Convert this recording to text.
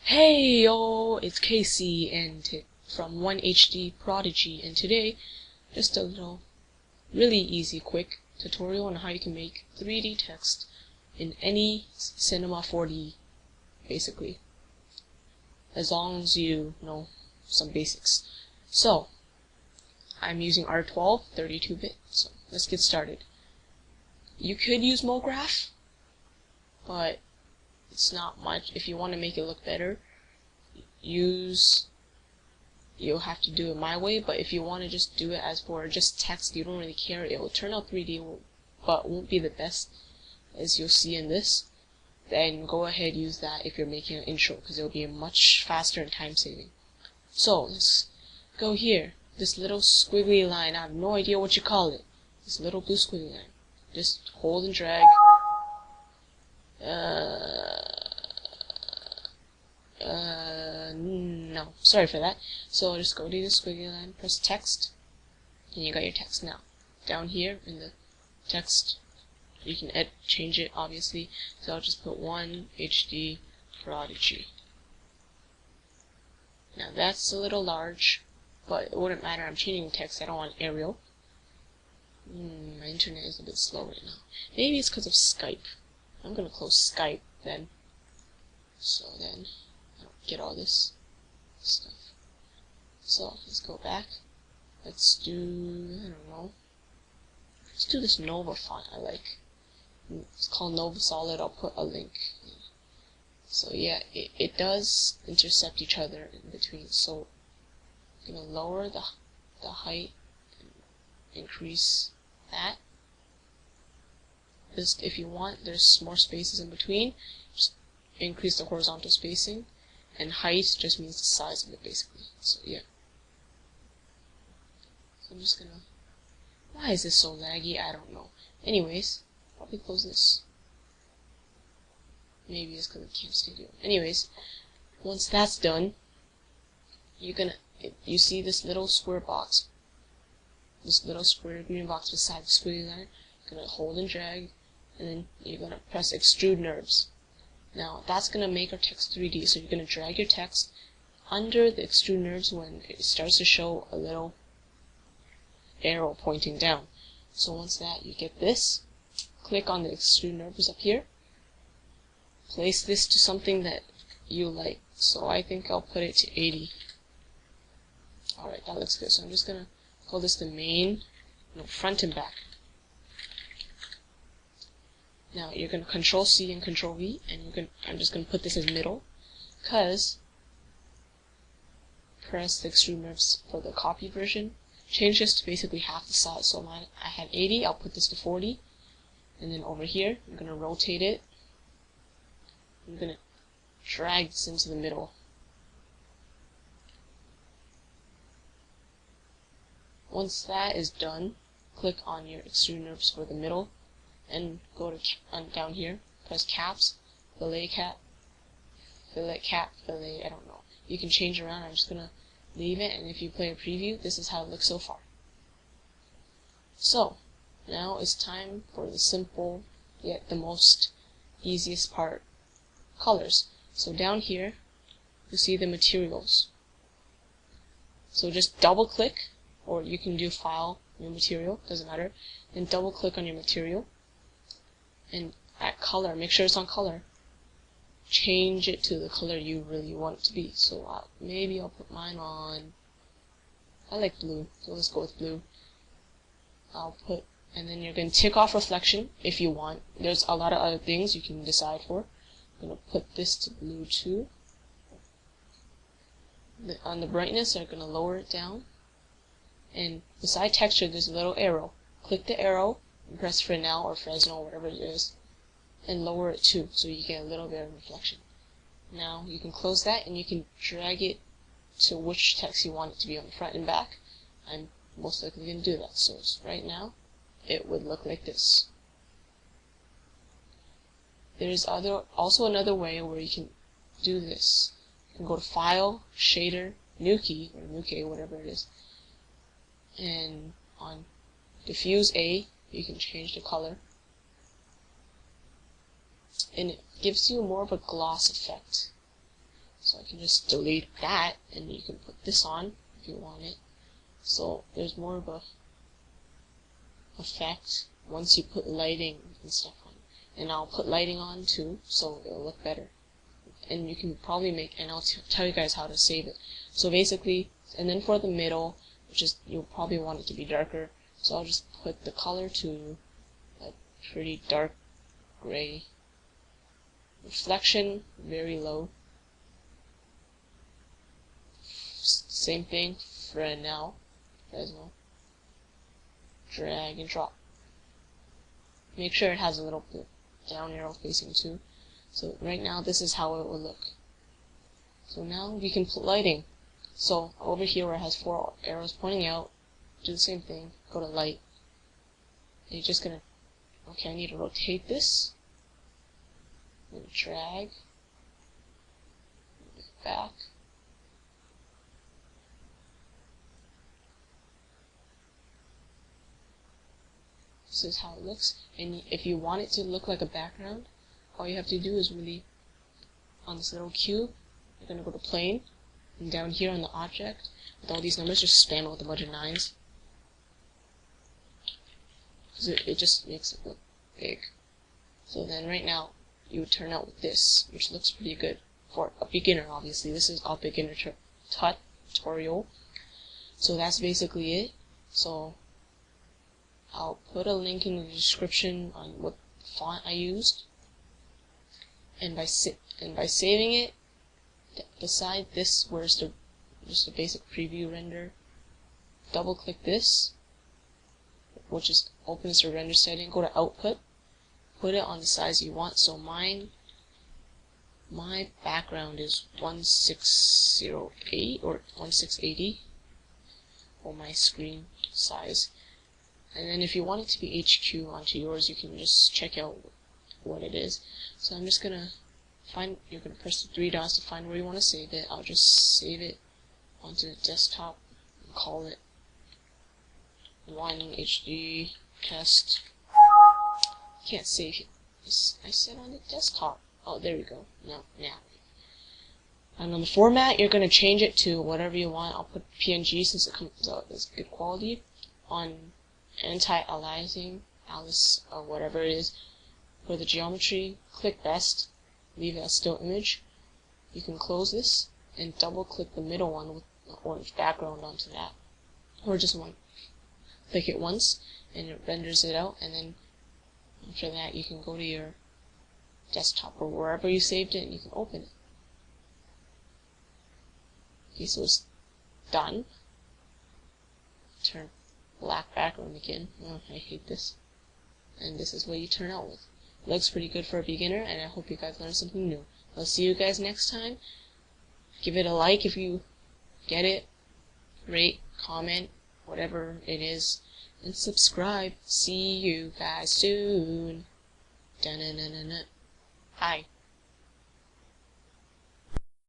Hey yo, it's Casey and from OneHDProdigy, and today just a little really easy quick tutorial on how you can make 3D text in any Cinema 4D, basically, as long as you know some basics. So I'm using R12 32-bit, so let's get started. You could use MoGraph, but it's not much. If you want to make it look better, you'll have to do it my way, but if you want to just do it as for just text, you don't really care, it will turn out 3D, but won't be the best, as you'll see in this. Then go ahead, use that if you're making an intro, because it'll be much faster and time saving. So let's go here, this little squiggly line, I have no idea what you call it, this little blue squiggly line, just hold and drag. No, sorry for that. So just go to the squiggly line, press text, and you got your text now. Down here in the text, you can change it obviously. So I'll just put OneHDProdigy. Now that's a little large, but it wouldn't matter. I'm changing the text. I don't want Arial. My internet is a bit slow right now. Maybe it's because of Skype. I'm gonna close Skype then. So then I don't get all this stuff. So let's go back. Let's do, I don't know. Let's do this Nova font I like. It's called Nova Solid. I'll put a link. So yeah, it does intercept each other in between. So I'm gonna lower the height and increase that. Just if you want, there's more spaces in between. Just increase the horizontal spacing. And height just means the size of it, basically. So yeah. So I'm just gonna. Why is this so laggy? I don't know. Anyways, probably close this. Maybe it's because I can't stay doing. Anyways, once that's done, you see this little square box, this little square green box beside the squiggly line. You're gonna hold and drag, and then you're gonna press extrude NURBS. Now that's gonna make our text 3D. So you're gonna drag your text under the extrude NURBS when it starts to show a little arrow pointing down. So once that, you get this. Click on the extrude NURBS up here. Place this to something that you like. So I think I'll put it to 80. Alright, that looks good. So I'm just gonna call this the main, front and back. Now you're gonna Control C and Control V, and I'm just gonna put this as middle, cause press the extrude NURBS for the copy version. Change this to basically half the size. So I had 80. I'll put this to 40, and then over here I'm gonna rotate it. I'm gonna drag this into the middle. Once that is done, click on your extrude NURBS for the middle. And go to down here, press caps, fillet cap, fillet cap, fillet, I don't know. You can change around. I'm just gonna leave it, and if you play a preview, this is how it looks so far. So now it's time for the simple yet the most easiest part, colors. So down here you see the materials. So just double click, or you can do File, New Material, doesn't matter, and double click on your material. And at color, make sure it's on color. Change it to the color you really want it to be. So maybe I'll put mine on. I like blue, so let's go with blue. And then you're going to tick off reflection if you want. There's a lot of other things you can decide for. I'm going to put this to blue too. On the brightness, I'm going to lower it down. And beside texture, there's a little arrow. Click the arrow. Press Fresnel or Fresno, whatever it is, and lower it too, so you get a little bit of reflection. Now you can close that, and you can drag it to which text you want it to be on, front and back. I'm most likely going to do that. So right now, it would look like this. There's also another way where you can do this. You can go to File, Shader, New Key, or New Key, whatever it is, and on Diffuse A, you can change the color, and it gives you more of a gloss effect. So I can just delete that, and you can put this on if you want it. So there's more of a effect once you put lighting and stuff on. And I'll put lighting on too, so it'll look better. And you can probably make, and I'll tell you guys how to save it. So basically, and then for the middle, which is, you'll probably want it to be darker, so I'll just put the color to a pretty dark gray. Reflection, very low. Same thing for now, Fresnel. Drag and drop. Make sure it has a little bit down arrow facing too. So right now this is how it will look. So now we can put lighting. So over here where it has 4 arrows pointing out, do the same thing, go to light. And you're just gonna, okay, I need to rotate this. I'm gonna drag, move it back. This is how it looks, and if you want it to look like a background, all you have to do is really, on this little cube, you're going to go to plane, and down here on the object, with all these numbers, just spam it with a bunch of 9s. Because it just makes it look big. So then right now, you would turn out with this, which looks pretty good for a beginner, obviously. This is a beginner tutorial. So that's basically it. So I'll put a link in the description on what font I used, and by saving it, beside this, where's just a basic preview render, double click this, which is opens the render setting. Go to output, put it on the size you want. So my background is 1608 or 1680 for my screen size. And then if you want it to be HQ onto yours, you can just check out what it is. So I'm just gonna you're gonna press the 3 dots to find where you want to save it. I'll just save it onto the desktop and call it OneHD test. Can't save it. I said on the desktop. Oh, there we go. Now. And on the format, you're gonna change it to whatever you want. I'll put PNG since it comes out as good quality. On anti-aliasing, Alice, or whatever it is, for the geometry, click best, leave it as still image. You can close this and double click the middle one with the orange background onto that, or just one. Click it once and it renders it out, and then after that you can go to your desktop or wherever you saved it and you can open it. Okay, so it's done. Turn black background again. Oh, I hate this. And this is what you turn out with. It looks pretty good for a beginner, and I hope you guys learned something new. I'll see you guys next time. Give it a like if you get it. Rate, comment, whatever it is. And subscribe. See you guys soon. Bye.